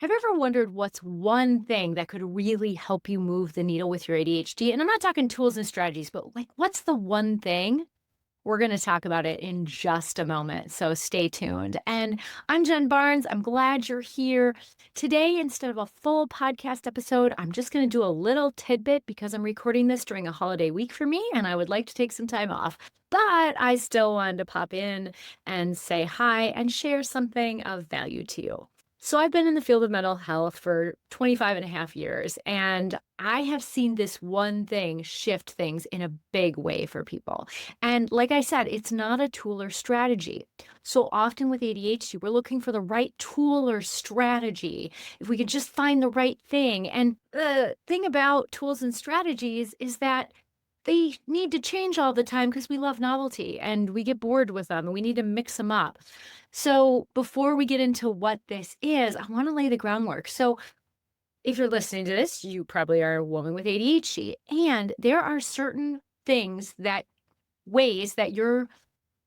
Have you ever wondered what's one thing that could really help you move the needle with your ADHD? And I'm not talking tools and strategies, but like, what's the one thing? We're going to talk about it in just a moment. So stay tuned. And I'm Jen Barnes. I'm glad you're here. Today, instead of a full podcast episode, I'm just going to do a little tidbit because I'm recording this during a holiday week for me and I would like to take some time off. But I still wanted to pop in and say hi and share something of value to you. So I've been in the field of mental health for 25 and a half years, and I have seen this one thing shift things in a big way for people. And like I said, it's not a tool or strategy. So often with ADHD, we're looking for the right tool or strategy. If we could just find the right thing. And the thing about tools and strategies is that they need to change all the time because we love novelty and we get bored with them and we need to mix them up. So, before we get into what this is, I want to lay the groundwork. So, if you're listening to this, you probably are a woman with ADHD, and there are certain things that ways that your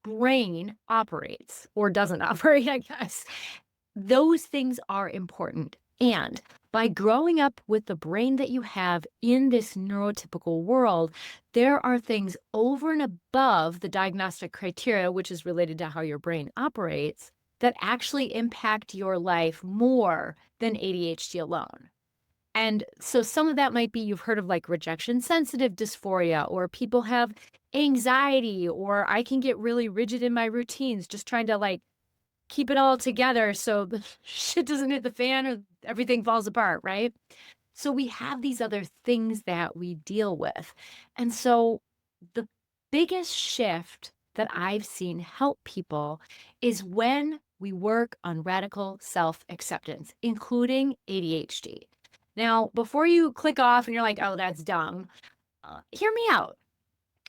brain operates or doesn't operate, I guess. Those things are important. And by growing up with the brain that you have in this neurotypical world, there are things over and above the diagnostic criteria, which is related to how your brain operates, that actually impact your life more than ADHD alone. And so some of that might be you've heard of like rejection sensitive dysphoria, or people have anxiety, or I can get really rigid in my routines, just trying to like keep it all together so the shit doesn't hit the fan or everything falls apart, right? So we have these other things that we deal with. And so the biggest shift that I've seen help people is when we work on radical self acceptance, including ADHD. Now, before you click off and you're like, oh, that's dumb, hear me out.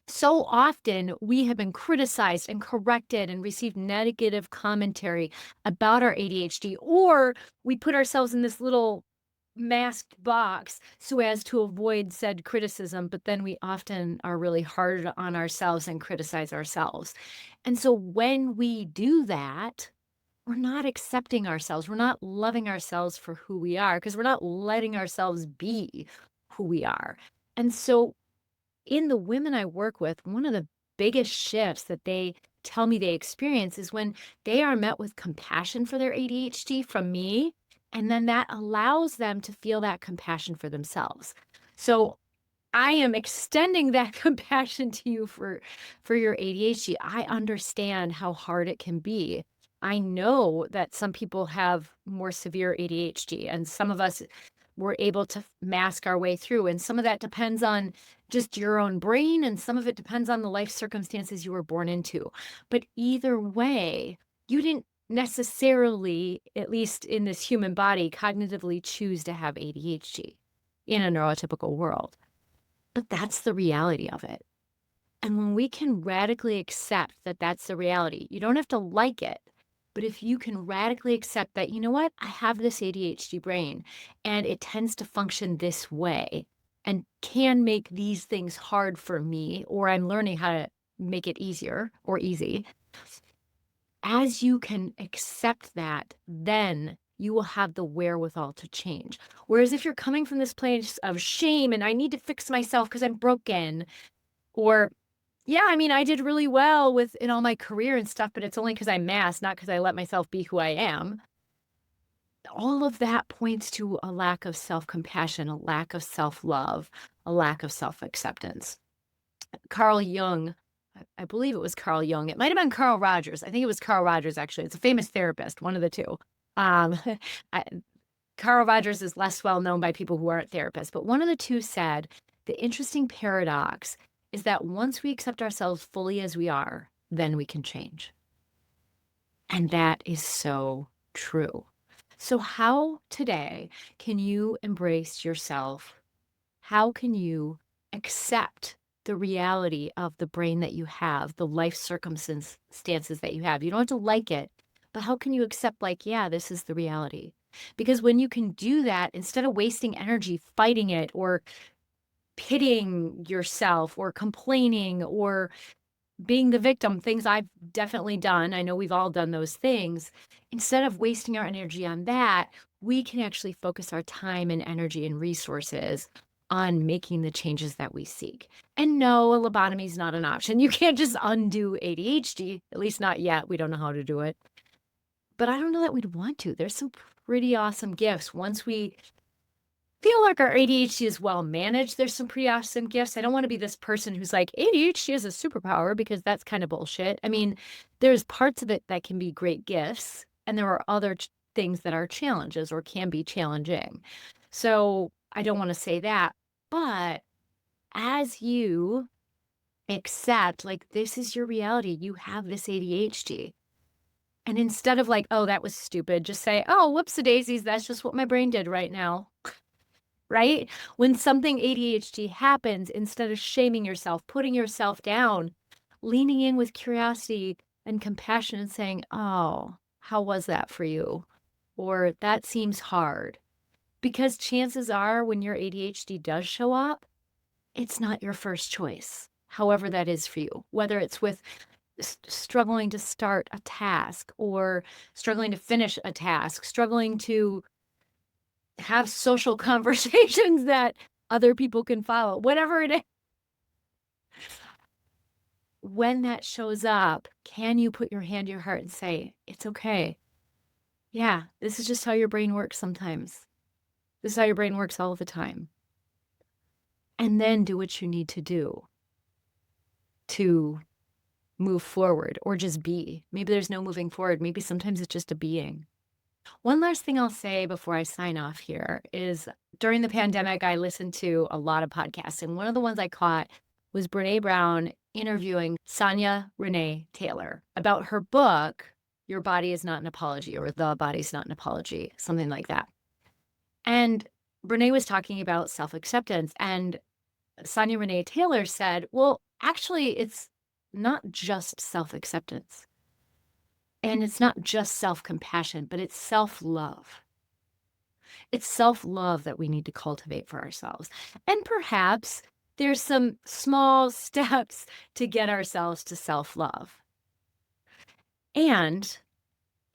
So often we have been criticized and corrected and received negative commentary about our ADHD, or we put ourselves in this little masked box so as to avoid said criticism. But then we often are really hard on ourselves and criticize ourselves. And so when we do that, we're not accepting ourselves. We're not loving ourselves for who we are because we're not letting ourselves be who we are. And so in the women I work with, one of the biggest shifts that they tell me they experience is when they are met with compassion for their ADHD from me, and then that allows them to feel that compassion for themselves. So I am extending that compassion to you for your ADHD. I understand how hard it can be. I know that some people have more severe ADHD, and some of us were able to mask our way through. And some of that depends on just your own brain, and some of it depends on the life circumstances you were born into. But either way, you didn't necessarily, at least in this human body, cognitively choose to have ADHD in a neurotypical world. But that's the reality of it. And when we can radically accept that that's the reality, you don't have to like it. But if you can radically accept that, you know what, I have this ADHD brain and it tends to function this way and can make these things hard for me, or I'm learning how to make it easier or easy. As you can accept that, then you will have the wherewithal to change. Whereas if you're coming from this place of shame and I need to fix myself because I'm broken, or yeah, I mean, I did really well with in all my career and stuff, but it's only because I masked, not because I let myself be who I am. All of that points to a lack of self-compassion, a lack of self-love, a lack of self-acceptance. Carl Jung, I believe it was Carl Jung. It might have been Carl Rogers. I think it was Carl Rogers, actually. It's a famous therapist, one of the two. Um, I, Carl Rogers is less well known by people who aren't therapists, but one of the two said the interesting paradox is that once we accept ourselves fully as we are, then we can change. And that is so true. So, how today can you embrace yourself? How can you accept the reality of the brain that you have, the life circumstances that you have? You don't have to like it, but how can you accept, like, yeah, this is the reality? Because when you can do that, instead of wasting energy fighting it or pitying yourself or complaining or being the victim, things I've definitely done. I know we've all done those things. Instead of wasting our energy on that, we can actually focus our time and energy and resources on making the changes that we seek. And no, a lobotomy is not an option. You can't just undo ADHD, at least not yet. We don't know how to do it. But I don't know that we'd want to. There's some pretty awesome gifts. Once we feel like our ADHD is well managed, there's some pretty awesome gifts. I don't want to be this person who's like, ADHD is a superpower, because that's kind of bullshit. I mean, there's parts of it that can be great gifts, and there are other things that are challenges or can be challenging. So I don't want to say that. But as you accept, like, this is your reality, you have this ADHD. And instead of like, oh, that was stupid, just say, oh, whoops a daisies, that's just what my brain did right now. Right? When something ADHD happens, instead of shaming yourself, putting yourself down, leaning in with curiosity and compassion and saying, oh, how was that for you? Or that seems hard. Because chances are when your ADHD does show up, it's not your first choice, however that is for you, whether it's with struggling to start a task or struggling to finish a task, struggling to have social conversations that other people can follow, whatever it is. When that shows up, can you put your hand to your heart and say, it's okay. Yeah, this is just how your brain works sometimes. This is how your brain works all the time. And then do what you need to do to move forward, or just be. Maybe there's no moving forward. Maybe sometimes it's just a being. One last thing I'll say before I sign off here is, during the pandemic, I listened to a lot of podcasts, and one of the ones I caught was Brene Brown interviewing Sonia Renee Taylor about her book, Your Body is Not an Apology, or The Body's Not an Apology, something like that. And Brene was talking about self-acceptance, and Sonia Renee Taylor said, well, actually, it's not just self-acceptance. And it's not just self-compassion, but it's self-love. It's self-love that we need to cultivate for ourselves. And perhaps there's some small steps to get ourselves to self-love. And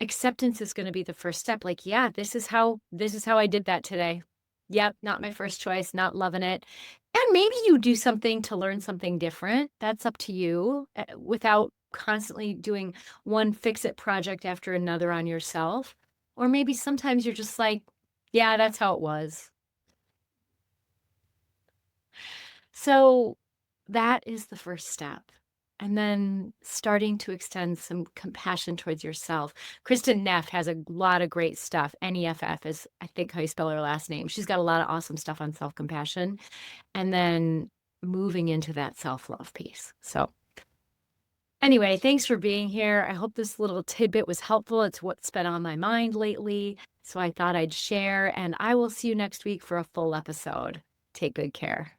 acceptance is going to be the first step. Like, yeah, this is how I did that today. Yep, not my first choice, not loving it. And maybe you do something to learn something different. That's up to you, without constantly doing one fix-it project after another on yourself. Or maybe sometimes you're just like, yeah, that's how it was. So that is the first step. And then starting to extend some compassion towards yourself. Kristen Neff has a lot of great stuff. Neff is, I think, how you spell her last name. She's got a lot of awesome stuff on self-compassion. And then moving into that self-love piece. So anyway, thanks for being here. I hope this little tidbit was helpful. It's what's been on my mind lately. So I thought I'd share, and I will see you next week for a full episode. Take good care.